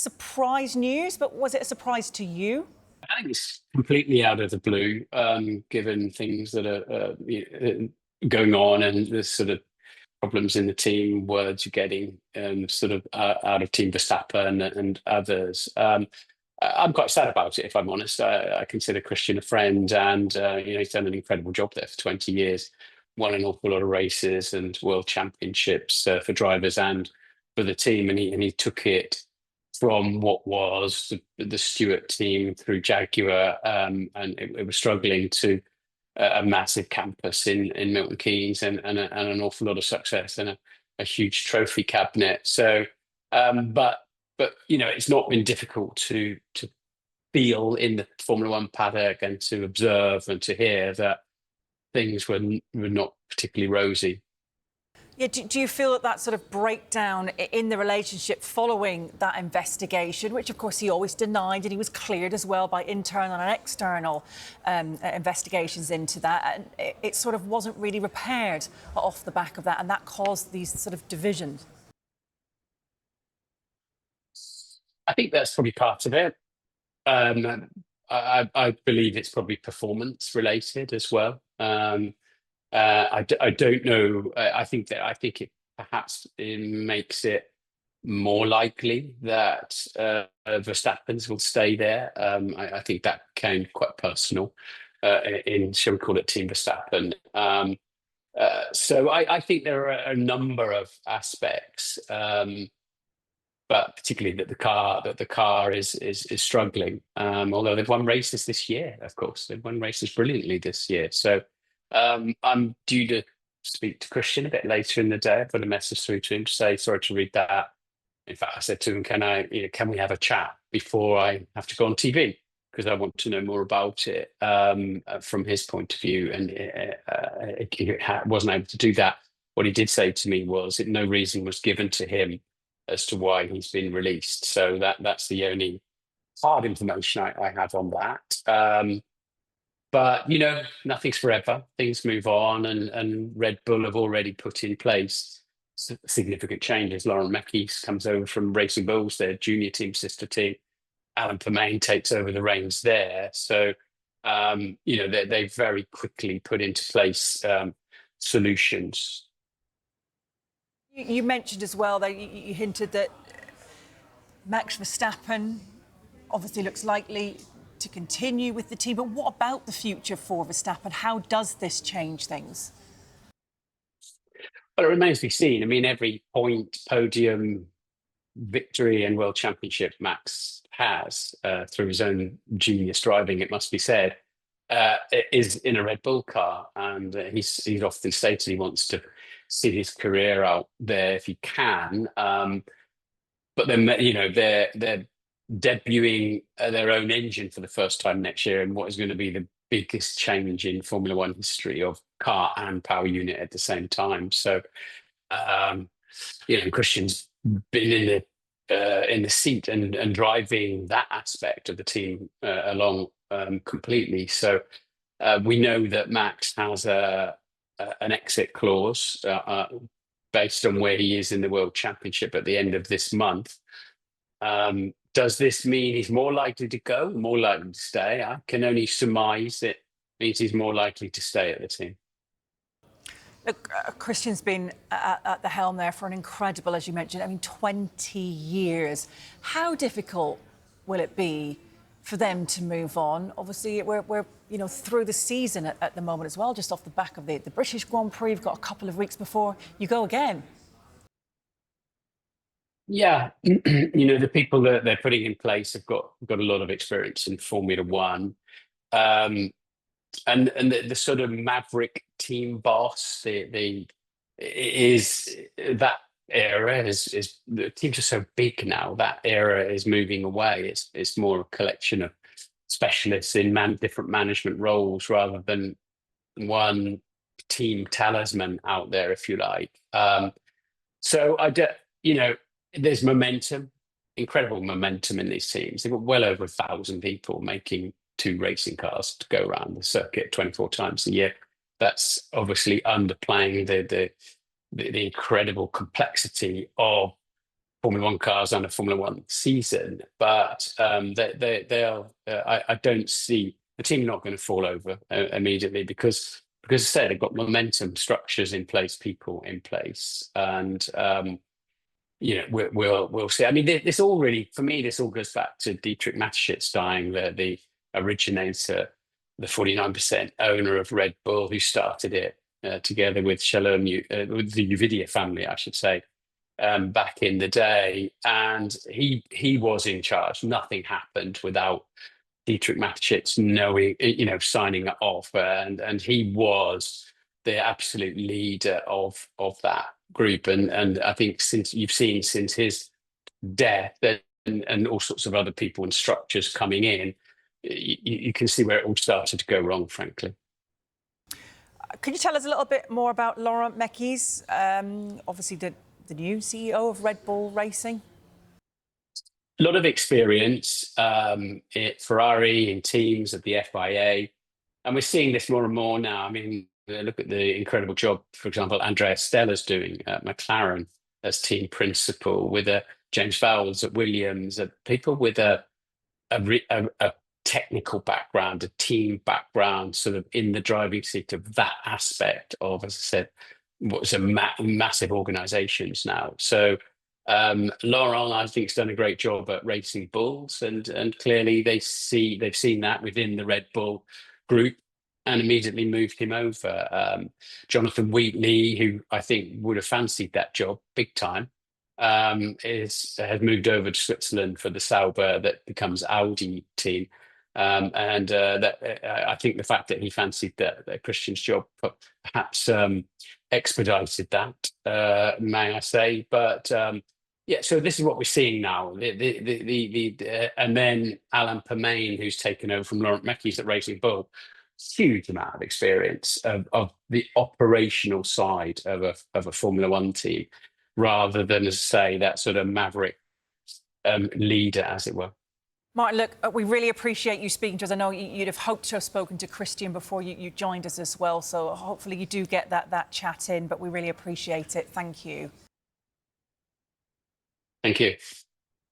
Surprise news, but was it a surprise to you? I think it's completely out of the blue, given things that are going on and the sort of problems in the team, words you're getting sort of out of Team Verstappen and others. I'm quite sad about it, if I'm honest. I consider Christian a friend, and he's done an incredible job there for 20 years, won an awful lot of races and world championships for drivers and for the team, and he took it from what was the Stewart team through Jaguar, and it was struggling to a massive campus in Milton Keynes and an awful lot of success and a huge trophy cabinet. So, but it's not been difficult to feel in the Formula One paddock and to observe and to hear that things were not particularly rosy. Yeah, do you feel that sort of breakdown in the relationship following that investigation, which of course he always denied, and he was cleared as well by internal and external investigations into that, and it sort of wasn't really repaired off the back of that, and that caused these sort of divisions? I think that's probably part of it. I believe it's probably performance related as well. I don't know. I think it perhaps it makes it more likely that Verstappen's will stay there. I think that became quite personal in, shall we call it, Team Verstappen. So I think there are a number of aspects, but particularly that the car is struggling. Although they've won races this year, of course, they've won races brilliantly this year. So. I'm due to speak to Christian a bit later in the day. I've got a message through to him to say sorry to read that. In fact, I said to him, can we have a chat before I have to go on TV? Because I want to know more about it from his point of view. And he wasn't able to do that. What he did say to me was that no reason was given to him as to why he's been released. So that's the only hard information I have on that. But nothing's forever. Things move on, and Red Bull have already put in place significant changes. Lauren Mekies comes over from Racing Bulls, their junior team, sister team. Alan Permain takes over the reins there. So they very quickly put into place solutions. You mentioned as well, though, you hinted that Max Verstappen obviously looks likely to continue with the team, but what about the future for Verstappen? How does this change things? Well, it remains to be seen. I mean, every point, podium, victory, and world championship Max has through his own genius driving, it must be said, is in a Red Bull car, and he's often stated he wants to see his career out there if he can. But then they're debuting their own engine for the first time next year, and what is going to be the biggest change in Formula One history of car and power unit at the same time. So, Christian's been in the seat and driving that aspect of the team along completely. So we know that Max has an exit clause based on where he is in the World Championship at the end of this month. Does this mean he's more likely to go, more likely to stay? I can only surmise it means he's more likely to stay at the team. Look, Christian's been at the helm there for an incredible, as you mentioned, 20 years. How difficult will it be for them to move on? Obviously, we're through the season at the moment as well, just off the back of the British Grand Prix. We've got a couple of weeks before you go again. Yeah, the people that they're putting in place have got a lot of experience in Formula One, and the sort of maverick team boss. Is that era is the teams are so big now. That era is moving away. It's more a collection of specialists in different management roles rather than one team talisman out there, if you like. So there's momentum, incredible momentum in these teams. They've got well over 1,000 people making two racing cars to go around the circuit 24 times a year. That's obviously underplaying the incredible complexity of Formula One cars and a Formula One season, but they are. I don't see the team not going to fall over immediately because I said they've got momentum, structures in place, people in place, and we'll see. I mean, this all really, for me, this all goes back to Dietrich Mateschitz dying, the originator, the 49% owner of Red Bull, who started it together with with the Uvidia family, I should say, back in the day, and he was in charge. Nothing happened without Dietrich Mateschitz knowing, signing it off, and he was the absolute leader of that group. And I think since his death and all sorts of other people and structures coming in, you can see where it all started to go wrong, frankly. Could you tell us a little bit more about Laurent Mekies, obviously the new CEO of Red Bull Racing? A lot of experience at Ferrari, in teams at the FIA, and we're seeing this more and more now. I mean, look at the incredible job, for example, Andrea Stella's doing at McLaren as team principal, with James Vowles at Williams, people with a technical background, a team background, sort of in the driving seat of that aspect of, as I said, what's massive organizations now. So Laurent, I think, has done a great job at racing bulls, and clearly they've seen that within the Red Bull group and immediately moved him over. Jonathan Wheatley, who I think would have fancied that job big time, has moved over to Switzerland for the Sauber that becomes Audi team. I think the fact that he fancied that Christian's job perhaps expedited that, may I say. But yeah, so this is what we're seeing now. And then Alain Permain, who's taken over from Laurent Mekies at Racing Bull, huge amount of experience of the operational side of a Formula One team, rather than, as I say, that sort of maverick leader, as it were. Martin, look, we really appreciate you speaking to us. I know you'd have hoped to have spoken to Christian before you joined us as well, so hopefully you do get that chat in, but we really appreciate it. Thank you. Thank you.